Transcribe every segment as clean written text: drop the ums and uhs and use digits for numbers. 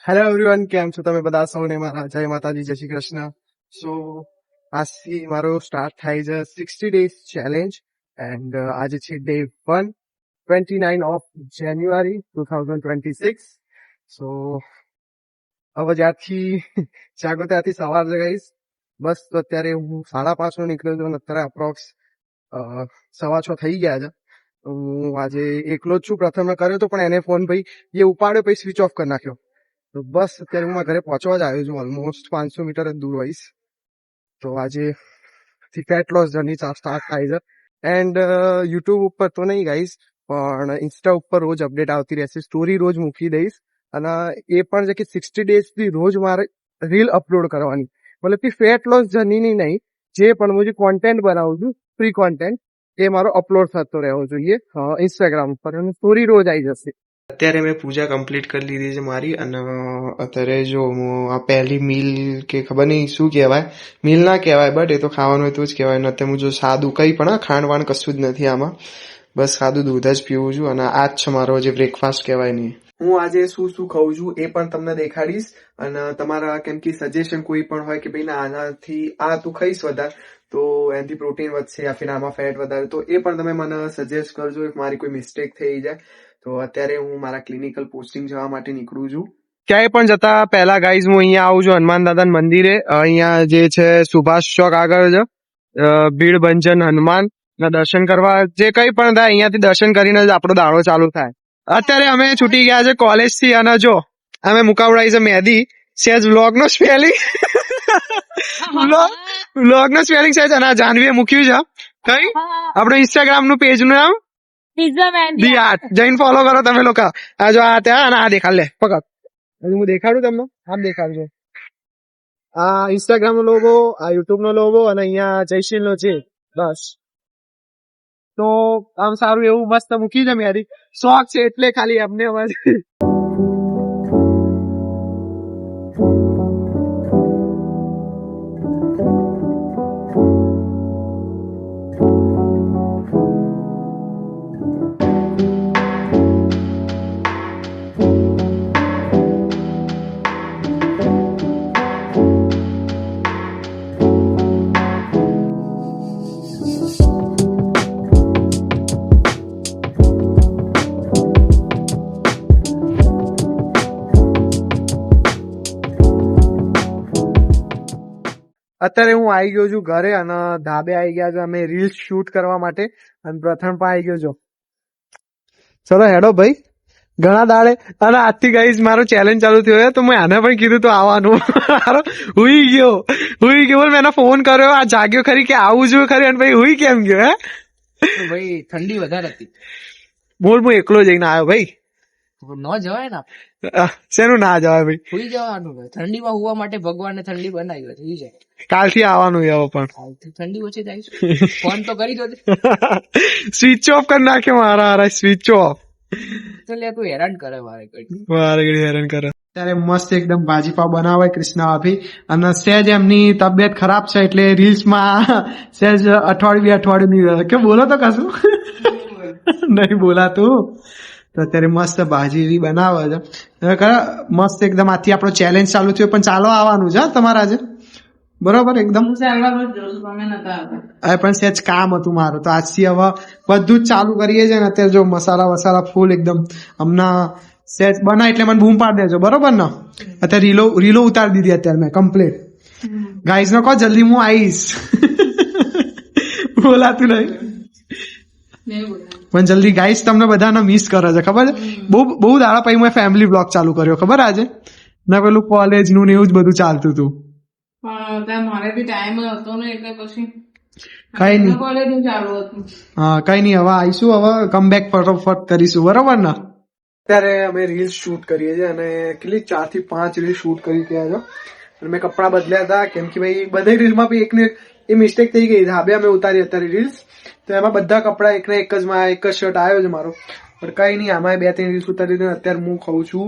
Hello everyone, કેમ છો તમે બધા? સૌને મારા જય માતાજી, જય શ્રી કૃષ્ણ. સો આજથી મારો સ્ટાર્ટ થાય છે 60 ડેઝ ચેલેન્જ એન્ડ આજે છે ડે 1, 29 ઓફ જાન્યુઆરી 2026. સો હવે જ્યારથી જાગો ત્યારથી સવાર જગાઈશ. બસ તો અત્યારે હું 5:30 નો નીકળ્યો છું અને અત્યારે અપ્રોક્સ 6:15 થઈ ગયા છે. હું આજે એકલો જ છું. પ્રથમ મેં કર્યો તો પણ એને ફોન ભાઈ એ ઉપાડ્યો પછી સ્વિચ ઓફ કરી નાખ્યો. તો બસ અત્યારે હું મારા ઘરે પહોંચવા જ આવ્યો છું. ઓલમોસ્ટ 500 મીટર જ દૂર હોઈશ. તો આજે ફેટ લોસ જર્ની સ્ટાર્ટ થાય છે એન્ડ યુટ્યુબ ઉપર તો નહીં ગાઈસ, પણ ઇન્સ્ટા ઉપર રોજ અપડેટ આવતી રહેશે. સ્ટોરી રોજ મૂકી દઈશ અને એ પણ છે કે 60 ડેઝ થી રોજ મારે રીલ અપલોડ કરવાની. મતલબ કે ફેટ લોસ જર્નીની નહીં, જે પણ હું જે કોન્ટેન્ટ બનાવું છું, ફ્રી કોન્ટેન્ટ, એ મારો અપલોડ થતો રહેવો જોઈએ ઇન્સ્ટાગ્રામ ઉપર અને સ્ટોરી રોજ આવી જશે. અત્યારે મેં પૂજા કમ્પ્લીટ કરી લીધી છે મારી અને અત્યારે જો હું આ પહેલી મીલ કે ખબર નહીં શું કહેવાય, મીલ ના કહેવાય બટ એ તો ખાવાનું હોય તો જ કહેવાય. અને અત્યારે હું જો સાદું કંઈ પણ ખાંડ વાણ કશું જ નથી આમાં, બસ સાદું દૂધ જ પીવું છું અને આ જ છે મારો જે બ્રેકફાસ્ટ કહેવાય નહીં. હું આજે શું શું ખાઉં છું એ પણ તમને દેખાડીશ અને તમારા કેમ કે સજેશન કોઈ પણ હોય કે ભાઈ ના આનાથી આ તું ખાઈશ વધારે તો એનાથી પ્રોટીન વધશે યા ફિર આમાં ફેટ વધારે, તો એ પણ તમે મને સજેસ્ટ કરજો if મારી કોઈ મિસ્ટેક થઈ જાય. તો અત્યારે હું મારા ક્લિનિકલ પોસ્ટિંગ જવા માટે નીકળું છું. ક્યાંય પણ જતા પહેલા ગાઈઝ હું અહીંયા આવું છું હનુમાન દાદા મંદિરે. અહીંયા જે છે સુભાષ ચોક આગળ છે ભીડ ભંજન હનુમાન ના દર્શન કરવા. જે કઈ પણ થાય અહીંયાથી દર્શન કરીને જ આપણો દાડો ચાલુ થાય. અત્યારે અમે છૂટી ગયા છે કોલેજ થી અને જો અમે મુકાવડાઈ છે મહેંદી. સેજ વ્લોગ નો સ્પેલિંગ વ્લોગ નો સ્પેલિંગ સેજ અને જાનવીએ મૂક્યું છે કઈ આપણું ઇન્સ્ટાગ્રામ નું પેજ નું નામ ધી આર્ટ. જઈને ફોલો કરો તમે લોકો. આ જો આ ત્યાં અને આ દેખાડ લે પકડ. હું દેખાડું તમને, આમ દેખાડજો. આ ઇન્સ્ટાગ્રામ નો લોગો, આ યુટ્યુબ નો લોગો અને અહીંયા જયશીલ નો છે. બસ તો આમ સારું એવું મસ્ત મૂકી છે મેરી. શોખ છે એટલે ખાલી અમને અમારી. અત્યારે હું આવી ગયો છું ઘરે અને ધાબે આવી ગયા છે અમે રીલ્સ શૂટ કરવા માટે અને પ્રથમ પણ આવી ગયો છું. ચલો હેડો ભાઈ, ઘણા દાડે અને આજથી ગાઈસ મારો ચેલેન્જ ચાલુ થયો તો મેં આને પણ કીધું તો આવવાનું. હુઈ ગયો મેં એને ફોન કર્યો, આ જાગ્યો ખરી કે આવું છું ખરી અને ભાઈ હુઈ કેમ ગયો? હે ભાઈ ઠંડી વધારે હતી. બોલ, હું એકલો જઈને આવ્યો ભાઈ. ન જવાય ને, શેનું ના જવાય ભાઈ? સુઈ જવાનું. ઠંડીમાં હુવા માટે ભગવાને ઠંડી બનાવી હોય, સુઈ જાય. કાલથી આવવાનું હવે પણ ઠંડી ઓછી થાય. ફોન તો કરી દો. સ્વિચ ઓફ કરી નાખ્યો મારા સ્વિચ ઓફ. તું હેરાન કરે મારે હેરાન કરે. ત્યારે મસ્ત એકદમ ભાજીપાવ બનાવે કૃષ્ણા ભાભી અને સહેજ એમની તબિયત ખરાબ છે એટલે રીલ્સમાં સહેજ અઠવાડિયું નહીં કે બોલો તો કશું નહીં બોલાતું. તો અત્યારે મસ્ત ભાજી બનાવે છે મસ્ત એકદમ. આથી આપણો ચેલેન્જ ચાલુ થયો પણ ચાલો આવવાનું છે તમારે આજે, બરોબર એકદમ. પણ સહેજ કામ હતું મારું તો આજથી હવે બધું જ ચાલુ કરીએ છીએ ને. અત્યારે જો મસાલા વસાલા ફૂલ એકદમ હમણાં સહેજ બના એટલે મને બૂમ પાડી દેજો, બરોબર ને? અત્યારે રીલો ઉતારી દીધી અત્યારે મેં કમ્પ્લીટ. ગાઈઝ નો કહો જલ્દી હું આવીશ. બોલાતું નહીં પણ જલ્દી. ગાઈઝ તમને બધાને મિસ કરે છે ખબર છે. બહુ દાડા પછી મેં ફેમિલી બ્લોગ ચાલુ કર્યો ખબર આજે. ના પેલું કોલેજ નું ને એવું જ બધું ચાલતું હતું. મારે બી ટાઈમ હતો ને એટલે પછી કઈ નહીં. કોલેજ નું ચાલુ હતું. હા કઈ નહીં, હવે આવીશું, હવે કમબેક ફટોફટ કરીશું, બરોબર ને? અત્યારે અમે રીલ્સ શૂટ કરીએ છીએ અને કેટલી 4 થી 5 રીલ શૂટ કરી ગયા છો. અને મેં કપડા બદલ્યા હતા કેમ કે ભાઈ બધી રીલ્સમાં બી એકને એ મિસ્ટેક થઈ ગઈ. ધાબે અમે ઉતારી અત્યારે રીલ્સ તો એમાં બધા કપડા એકને એક જ શર્ટ આવ્યો છે મારો. પણ કઈ નહીં, આમાં 2-3 રીલ્સ ઉતારી દીધી. અત્યારે હું ખાઉં છું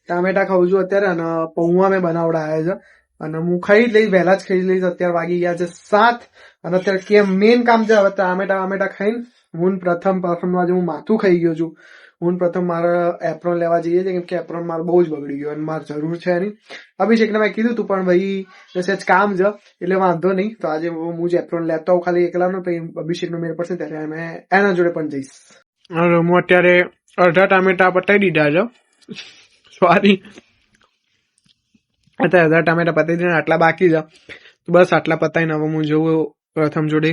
ટામેટા ખાઉં છું અત્યારે અને પૌવા મેં બનાવડાયા છે અને હું ખાઈ જ લઈશ, વહેલા જ ખાઈ લઈશ. અત્યારે વાગી ગયા છે 7 અને અત્યારે કેમ મેન કામ છે હવે ટામેટા ખાઈને હું પ્રથમમાં જે હું માથું ખાઈ ગયો છું. હું પ્રથમ મારા એપ્રોન લેવા જઈએ છીએ કેમ કે એપ્રોન મારો બહુ જ બગડી ગયો અને મારે જરૂર છે એની. અભિષેકને મેં કીધું તું પણ ભાઈ સહેજ કામ છે એટલે વાંધો નહીં. તો આજે હું જ એપ્રોન લેતો આવું ખાલી એકલાનો, પછી અભિષેકનો મેળ પડશે ત્યારે અમે એના જોડે પણ જઈશ. હું અત્યારે અડધા ટામેટા પતાવી દીધા છે. સોરી, અત્યારે અડધા ટામેટા પતાવી દીધા, આટલા બાકી છે. બસ આટલા પતાવીને હવે હું જોઉં પ્રથમ જોડે.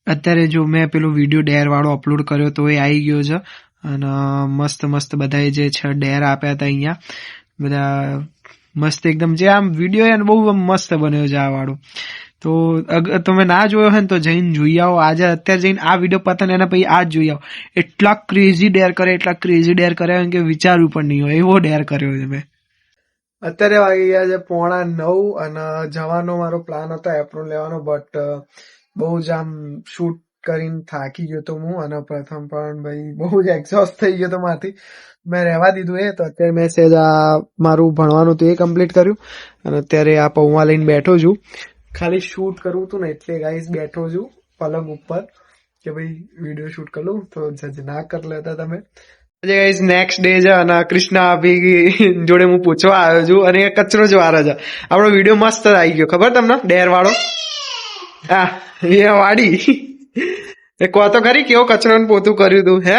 અત્યારે જો મેં પેલો વિડીયો ડેર વાળો અપલોડ કર્યો તો એ આવી ગયો છે અને મસ્ત બધાએ જે છે ડેર આપ્યા હતા અહીંયા, બધા મસ્ત એકદમ, જે આમ વિડીયો બહુ મસ્ત બન્યો છે આ વાળો. તો અગર તમે ના જોયો હોય ને તો જઈને જોઈ આવો. આજે અત્યારે જઈને આ વિડીયો પતન એના પછી આ જ જોઈ આવો. એટલા ક્રેઝી ડેર કર્યા કે વિચારવું પણ નહીં હોય એવો ડેર કર્યો છે મેં. અત્યારે વાગી ગયા છે 8:45 અને જવાનો મારો પ્લાન હતો એપ્રોન લેવાનો, બટ બહુ જ આમ શૂટ કરીને થાકી ગયો તો હું અને પ્રથમ પણ ભાઈ બહુ જ એક્ઝોસ્ટ થઈ ગયો તો મારથી. મેં રહેવા દીધું એ. તો અત્યારે મેં સહેજ આ મારું ભણવાનું હતું એ કમ્પ્લીટ કર્યું અને અત્યારે આ પૌવા લઈને બેઠો છું. ખાલી શૂટ કરવું હતું ને એટલે ગાઈસ બેઠો છું પલંગ ઉપર કે ભાઈ વિડીયો શૂટ કરી લઉં. તો જજ ના કરી લેતા તમે. ગાઈસ નેક્સ્ટ ડે છે અને કૃષ્ણા ભાઈ જોડે હું પૂછવા આવ્યો છું અને એ કચરો જ વારે છે. આપણો વિડીયો મસ્ત આવી ગયો, ખબર તમને, ડેર વાળો. હા, એ વાડી એ કહો તો ખરી કેવો કચરો ને પોતું કર્યું તું. હે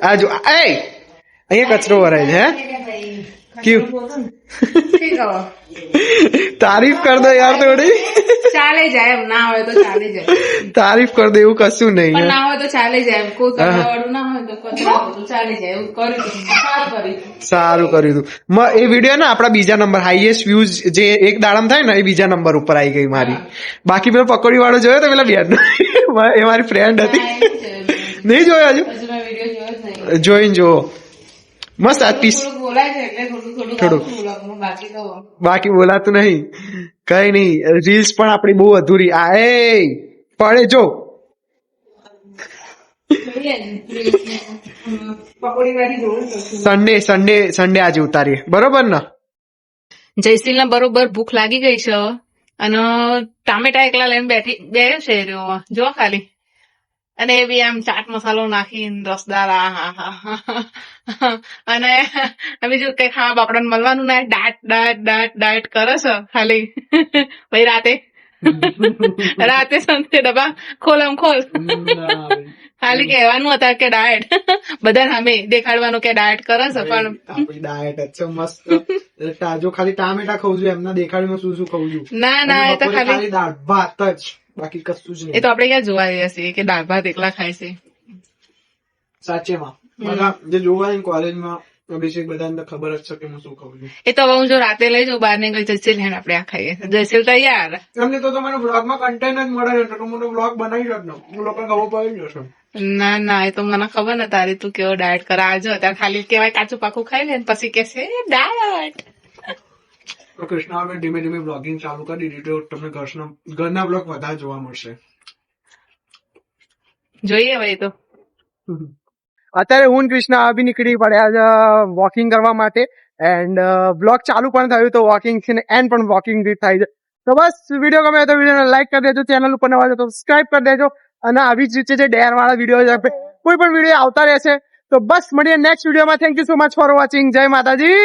આ જો અહીંયા કચરો વરાય છે. હે કેવું તારીફ કર દો યાર થોડી. ચાલે જાય એમ, ના હોય તો ચાલે જાય, તારીફ કર દો એવું કશું નહીં. પણ ના હોય તો ચાલે જાય એમ. કોઈ કરવા વાળું ના હોય તો કચરા તો ચાલે જાય એવું કર્યું. સારું કર્યું તું. એ વિડીયો ને આપડા બીજા નંબર હાઈએસ્ટ વ્યૂઝ જે એક દાડમ થાય ને એ બીજા નંબર ઉપર આવી ગઈ મારી. બાકી પેલો પકોડી વાળો જોયો તો પેલા બેન એ મારી ફ્રેન્ડ હતી. નહીં જોયો હજુ? હજુ મેં વિડીયો જોયો જ નહીં. જોઈને જુઓ, મસ્ત આ પીસ. થોડું બોલાય છે એટલે થોડું બાકી તો બાકી બોલાતું નહીં, કઈ નહીં. રીલ્સ પણ આપડી બહુ અધૂરી. આ એ પડે જો પકોડી વાળી જોયું. સન્ડે આજે ઉતારીએ, બરોબર ને? જયશ્રી ને બરોબર ભૂખ લાગી ગઈ છે અને ટામેટા એકલા લઈને બેઠ્યો છે રહ્યો જો ખાલી. અને એ બી આમ ચાટ મસાલો નાખીને રસદાર. અને બીજું કઈ ખાવા બાપડા મળવાનું ના, ડાયટ કરે છે ખાલી. ભાઈ રાતે સંતે ડબ્બા ખોલમ ખોલ ખાલી કહેવાનું હતા કે ડાયટ. બધા સામે દેખાડવાનું કે ડાયટ કરે છે પણ ડાયટ છે મસ્ત. જો ખાલી ટામેટા ખાઉં છું, એમના દેખાડીમાં શું ખાઉં છું. ના એ તો ખાલી દાળ ભાત જ, બાકી કશું જ નહીં. એ તો આપડે ક્યાં જોવા જઈએ છીએ કે દાળ ભાત એકલા ખાય છે. સાચેમાં બધા જે જોવા કોલેજમાં અભિષેક બધાને ખબર જ છે કે હું શું ખાઉં છું. એ તો હવે હું જો રાતે લઈ જાઉં બહાર ને ગઈ જશે લેણ આપણે આ ખાઈએ. જશે તૈયાર. એમને તો મને બ્લોગમાં કન્ટેન્ટ જ મળે છે તો મને બ્લોગ બનાવી જ ન હું લોકો ખબર પડી જશે. ના એ તો મને ખબર ને તારી તું કેવો ડાયટ કરે. આજો ત્યારે ખાલી કેવાય કાચું પાકું ખાઈ લે પછી કે છે ડાયટ. તો કૃષ્ણા ધીમે ધીમે બ્લોગિંગ ચાલુ કરી દીધી તો તમને ઘરના બ્લોગ વધારે જોવા મળશે. જોઈએ ભાઈ તો. અત્યારે હું કૃષ્ણા બી નીકળી પડ્યા છે વોકિંગ કરવા માટે એન્ડ બ્લોગ ચાલુ પણ થયું તો વોકિંગ છે ને એન્ડ પણ વોકિંગ થાય છે. તો બસ વિડીયો ગમે તો વિડીયોને લાઈક કરી દેજો, ચેનલ ઉપર નવા તો સબસ્ક્રાઇબ કરી દેજો અને આવી જ રીતે જે ડેર વાળા વિડીયો કોઈ પણ વિડીયો આવતા રહેશે. તો બસ મળીએ નેક્સ્ટ વિડીયોમાં. Thank you so much for watching. જય માતાજી.